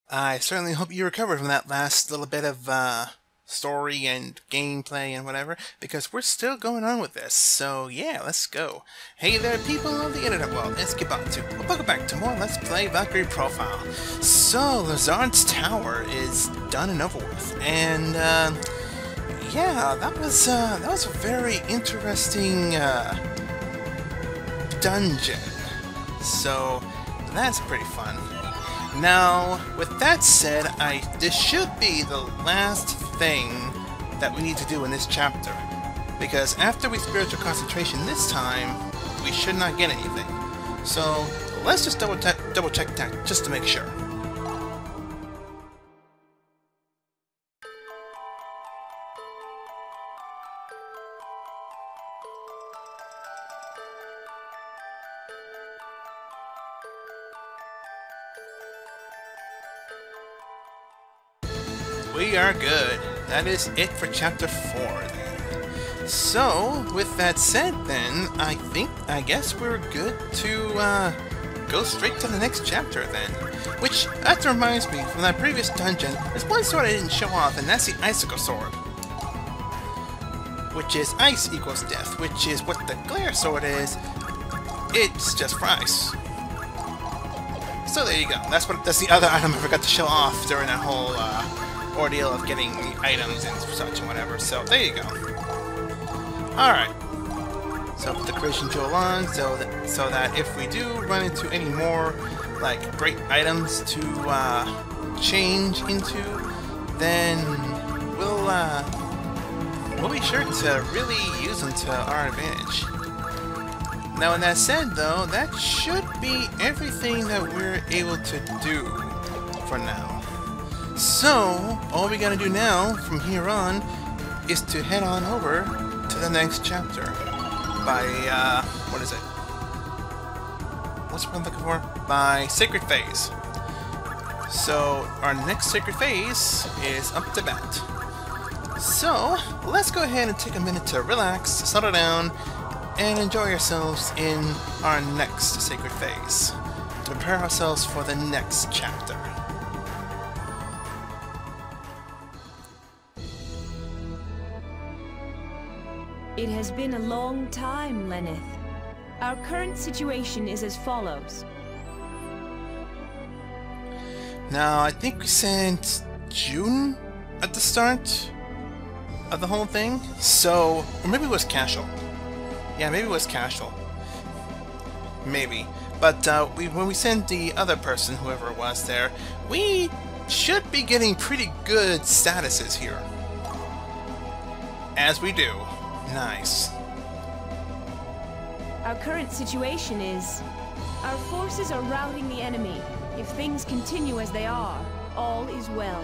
I certainly hope you recovered from that last little bit of story and gameplay and whatever, because we're still going on with this. So yeah, let's go. Hey there, people of the internet world. Let's get back to. Welcome back to more Let's Play Valkyrie Profile. So Lazard's Tower is done and over with, and yeah, that was a very interesting dungeon. So that's pretty fun. Now, with that said, this should be the last thing that we need to do in this chapter, because after we spiritual concentration this time, we should not get anything. So let's just double check that just to make sure. We are good. That is it for Chapter 4, then. So, with that said, then, I guess we're good to, go straight to the next chapter, then. Which, that reminds me, from that previous dungeon, there's one sword I didn't show off, and that's the Icicle Sword. Which is ice equals death, which is what the Glare Sword is. It's just for ice. So there you go. That's the other item I forgot to show off during that whole, ordeal of getting the items and such and whatever. So there you go. Alright. So put the creation jewel on so that if we do run into any more like great items to change into, then we'll be sure to really use them to our advantage. Now, with that said, though, that should be everything that we're able to do for now. So, all we gotta do now, from here on, is to head on over to the next chapter. By, what is it? What's what I'm looking for? By Sacred Phase. So, our next Sacred Phase is up to bat. So, let's go ahead and take a minute to relax, settle down, and enjoy ourselves in our next Sacred Phase. To prepare ourselves for the next chapter. It has been a long time, Lenneth. Our current situation is as follows. Now, I think we sent June at the start of the whole thing, so... or maybe it was Casual. Yeah, maybe it was Casual. Maybe. But when we sent the other person, whoever it was there, we should be getting pretty good statuses here. As we do. Nice. Our current situation is... our forces are routing the enemy. If things continue as they are, all is well.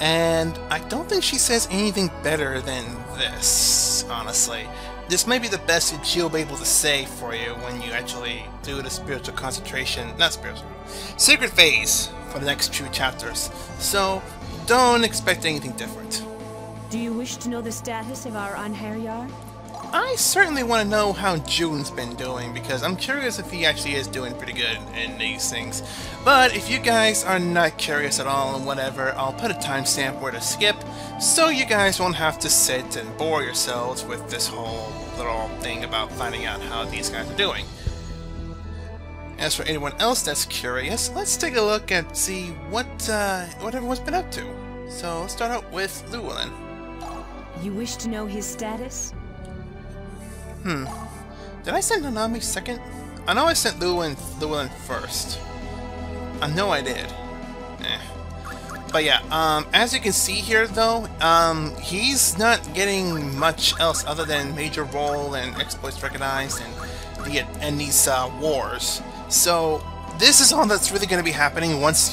And I don't think she says anything better than this, honestly. This may be the best that she'll be able to say for you when you actually do the spiritual concentration, not spiritual, Sacred Phase for the next 2 chapters. So, don't expect anything different. Do you wish to know the status of our Anherjar? I certainly want to know how June's been doing, because I'm curious if he actually is doing pretty good in these things. But if you guys are not curious at all and whatever, I'll put a timestamp where to skip, so you guys won't have to sit and bore yourselves with this whole little thing about finding out how these guys are doing. As for anyone else that's curious, let's take a look and see what everyone's been up to. So let's start out with Llewellyn. You wish to know his status? Did I send Nanami second? I know I sent Llewellyn first. I know I did. But yeah, as you can see here though, he's not getting much else other than major role and exploits recognized and these wars. So this is all that's really going to be happening once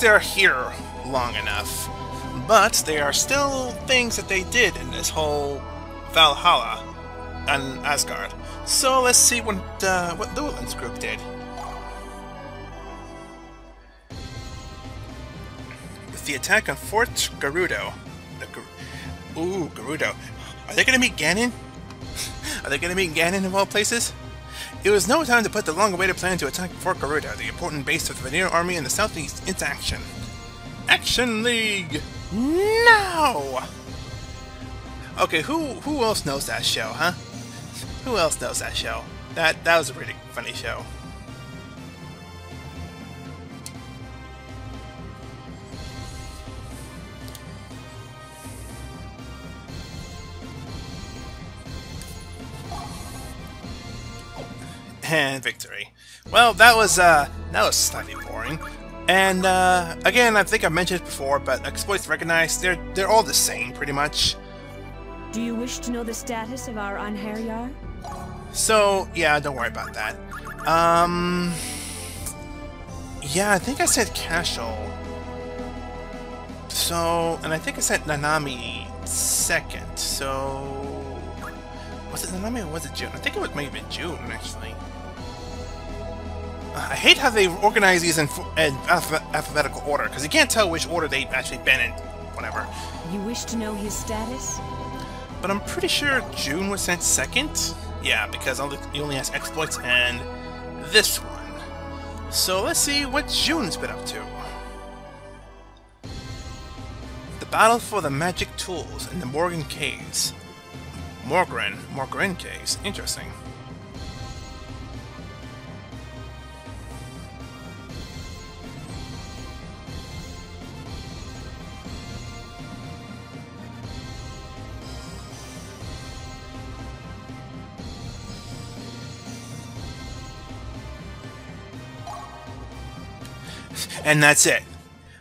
they're here long enough. But there are still things that they did in this whole Valhalla and Asgard. So let's see what Llewellyn's group did. With the attack on Fort Gerudo. Gerudo. Are they gonna meet Ganon? Are they gonna meet Ganon of all places? It was no time to put the long-awaited plan to attack Fort Garuda, the important base of the Veneer army in the southeast, into action. Action League! Now! Okay, who else knows that show, huh? Who else knows that show? That was a really funny show. And victory. Well, that was slightly boring. And again, I think I've mentioned it before, but exploits recognized, they're all the same pretty much. Do you wish to know the status of our Anherjar? So yeah, don't worry about that. Yeah, I think I said Cashel. So, and I think I said Nanami second. So was it Nanami or was it June? I think it was maybe June actually. I hate how they organize these in alphabetical order, because you can't tell which order they've actually been in, whatever. You wish to know his status? But I'm pretty sure June was sent second? Yeah, because he only has exploits and this one. So let's see what June's been up to. The battle for the magic tools in the Morgan Caves. Morgren Caves. Interesting. And that's it.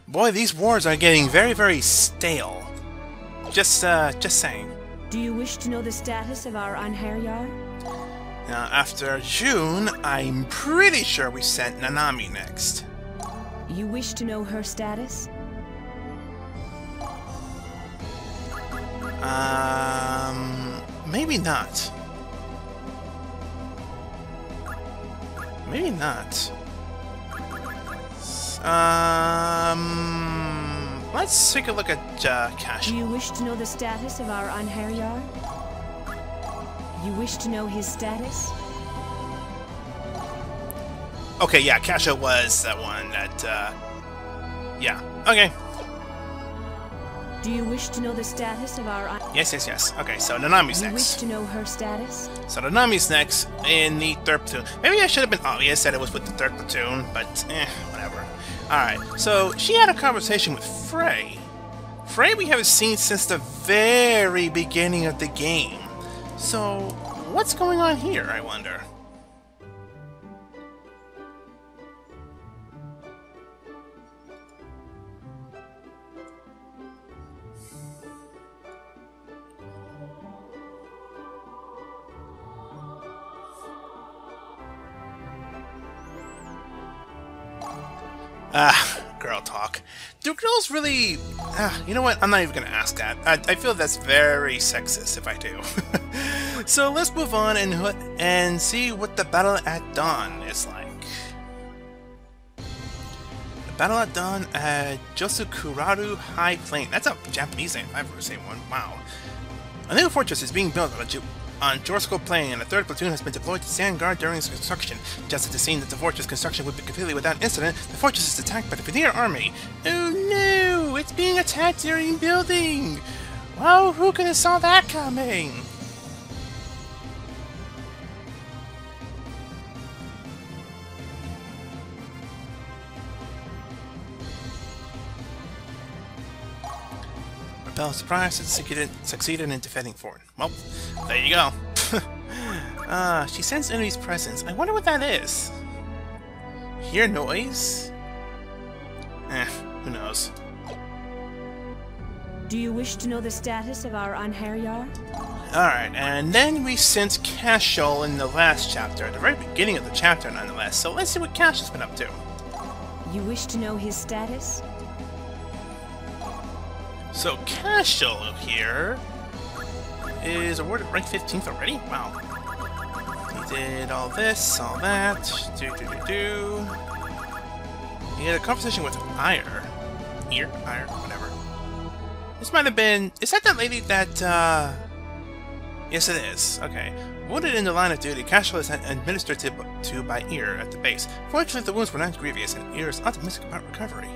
Boy, these wars are getting very, very stale. Just saying. Do you wish to know the status of our Anherjar? Now, after June, I'm pretty sure we sent Nanami next. You wish to know her status? Maybe not. Maybe not. Let's take a look at Cash. Do you wish to know the status of our Anherjar? You wish to know his status? Okay, yeah, Kasha was that one that, yeah, okay. Do you wish to know the status of our... Yes. Okay, so Nanami's You next. wish to know her status? So Nanami's next in the 3rd platoon. Maybe I should have been obvious that it was with the 3rd platoon, but whatever. Alright, so she had a conversation with Frey. Frey we haven't seen since the very beginning of the game. So, what's going on here, I wonder? Girl talk. Do girls really... you know what? I'm not even gonna ask that. I feel that's very sexist if I do. So let's move on and see what the Battle at Dawn is like. The Battle at Dawn at Josukuraru High Plain. That's a Japanese name if I've ever seen one. Wow. A new fortress is being built on Jorsko Plain, and a 3rd platoon has been deployed to stand guard during its construction. Just at the scene that the fortress construction would be completely without incident, the fortress is attacked by the Veneer army. Oh no! It's being attacked during building! Wow, who could have saw that coming? Repel surprise and succeeded in defending Fort. Well, there you go. She sensed enemy's presence. I wonder what that is. Hear noise? Who knows? Do you wish to know the status of our Anherjar? Alright, and then we sent Cashel in the last chapter, at the very beginning of the chapter nonetheless, so let's see what Cashel's been up to. You wish to know his status? So Cashel here is awarded rank 15th already? Wow. He did all this, all that, He had a conversation with Ire, whatever. This might have been... Is that lady that, Yes, it is. Okay. Wounded in the line of duty, Cashel is administered to by ear at the base. Fortunately, the wounds were not grievous, and ear is optimistic about recovery.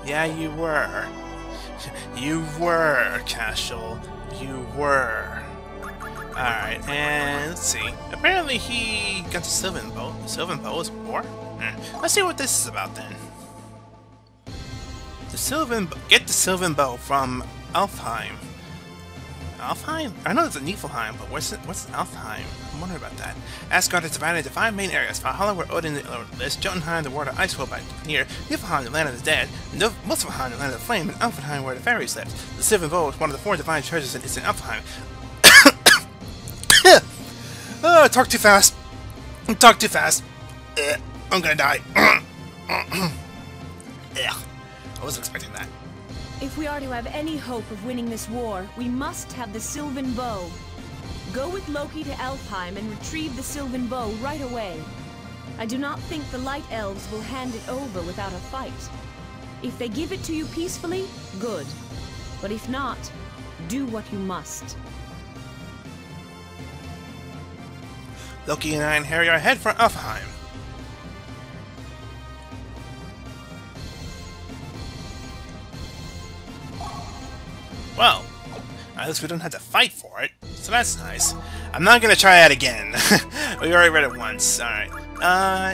Yeah, you were. You were, Cashel. You were. Alright, and let's see. Apparently he got the Sylvan Bow. The Sylvan Bow is war? Let's see what this is about then. Get the Sylvan Bow from Alfheim. Alfheim? I know there's a Niflheim, but what's Alfheim? I'm wondering about that. Asgard is divided into 5 main areas: Valhalla, where Odin lives; Jotunheim, the world of Icefield by near; Niflheim, the land of the dead; Muspelheim, the land of the flame; and Alfheim, where the fairies live. The Sylvan Bow is one of the 4 divine treasures and is in Alfheim. Talk too fast. Talk too fast. I'm gonna die. I wasn't expecting that. If we are to have any hope of winning this war, we must have the Sylvan Bow. Go with Loki to Alfheim and retrieve the Sylvan Bow right away. I do not think the Light Elves will hand it over without a fight. If they give it to you peacefully, good. But if not, do what you must. Loki and I and Harry are head for Alfheim. Well, at least we don't have to fight for it, so that's nice. I'm not gonna try that again. We already read it once. Alright.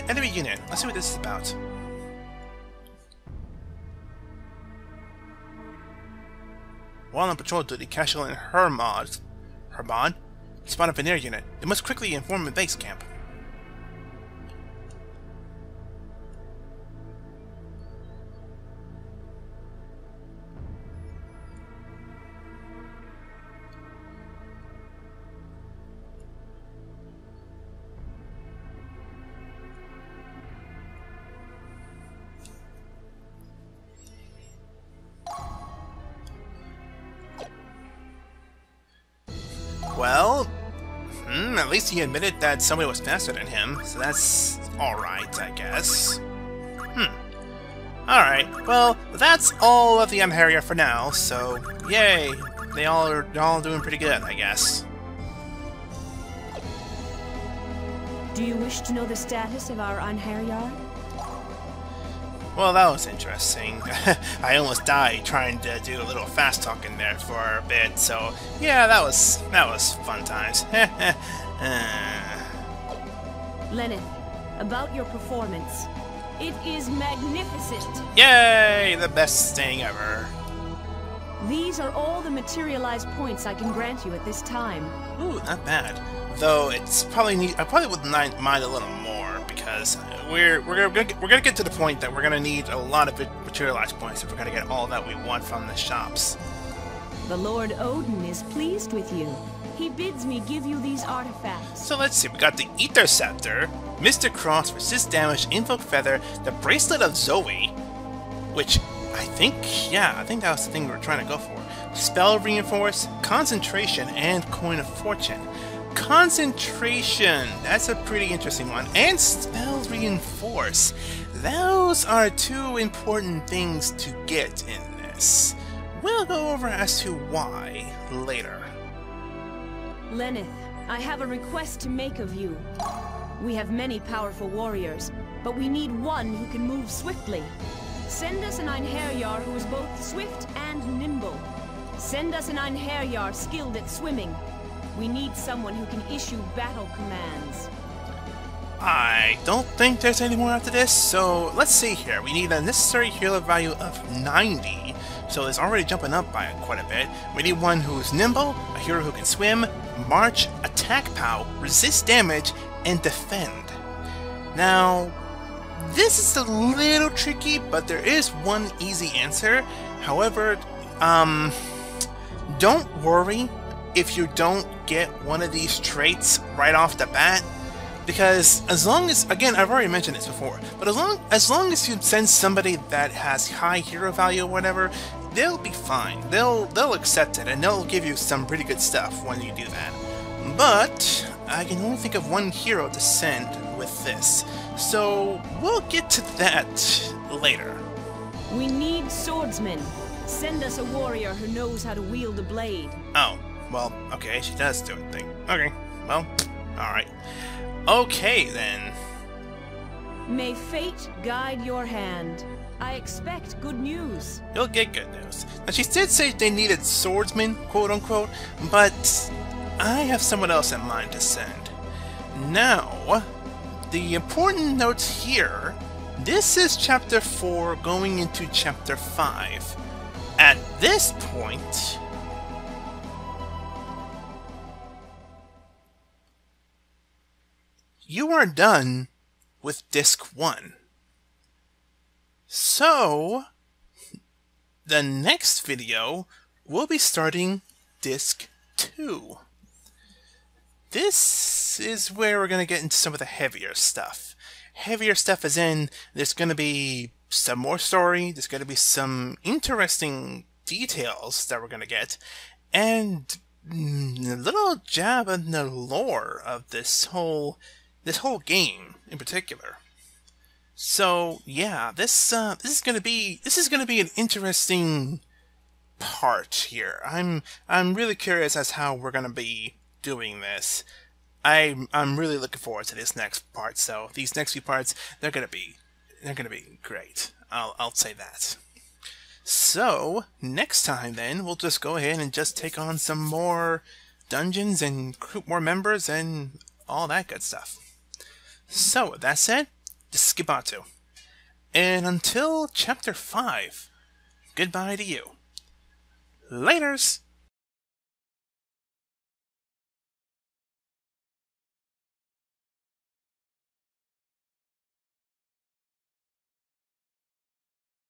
Enemy unit. Let's see what this is about. While on patrol duty, Cashel and Hermod spot a Veneer unit. They must quickly inform the base camp. Well, at least he admitted that somebody was faster than him, so that's alright, I guess. Alright, well, that's all of the Unharrier for now, so yay! They're all doing pretty good, I guess. Do you wish to know the status of our Unharrier? Well, that was interesting. I almost died trying to do a little fast talking there for a bit, so yeah, that was fun times. Lenneth, about your performance. It is magnificent! Yay! The best thing ever. These are all the materialized points I can grant you at this time. Ooh, not bad. Though it's probably I probably would mind a little more, because we're gonna get to the point that we're gonna need a lot of materialized points if we're gonna get all that we want from the shops. The Lord Odin is pleased with you. He bids me give you these artifacts. So let's see, we got the Ether Scepter, Mr. Cross, Resist Damage, Invoke Feather, the Bracelet of Zoe, which I think that was the thing we were trying to go for. Spell Reinforce, Concentration, and Coin of Fortune. Concentration, that's a pretty interesting one. And Spell Reinforce. Those are 2 important things to get in this. We'll go over as to why later. Lenneth, I have a request to make of you. We have many powerful warriors, but we need one who can move swiftly. Send us an Einherjar who is both swift and nimble. Send us an Einherjar skilled at swimming. We need someone who can issue battle commands. I don't think there's any more after this, so let's see here. We need a necessary hero value of 90, so it's already jumping up by quite a bit. We need one who's nimble, a hero who can swim, march, attack POW, resist damage, and defend. Now, This is a little tricky, but there is one easy answer. However, don't worry if you don't get one of these traits right off the bat. Because as long as, again, I've already mentioned this before, but as long as you send somebody that has high hero value or whatever, they'll be fine. They'll accept it, and they'll give you some pretty good stuff when you do that. But I can only think of one hero to send with this, so we'll get to that later. We need swordsmen. Send us a warrior who knows how to wield a blade. Oh, well, okay, she does do a thing. Okay, well, alright. Okay, then. May fate guide your hand. I expect good news. You'll get good news. Now, she did say they needed swordsmen, quote-unquote, but I have someone else in mind to send. Now, the important notes here, this is Chapter 4 going into Chapter 5. At this point, you are done with Disc 1. So, the next video, we'll be starting Disc 2. This is where we're going to get into some of the heavier stuff. Heavier stuff as in, there's going to be some more story, there's going to be some interesting details that we're going to get, and a little jab in the lore of this whole game in particular. So yeah, this is gonna be an interesting part here. I'm really curious as how we're gonna be doing this. I'm really looking forward to this next part. So these next few parts, they're gonna be great. I'll say that. So next time then, we'll just go ahead and just take on some more dungeons and recruit more members and all that good stuff. So, with that said, this is Skibatu. And until Chapter 5, goodbye to you. Laters!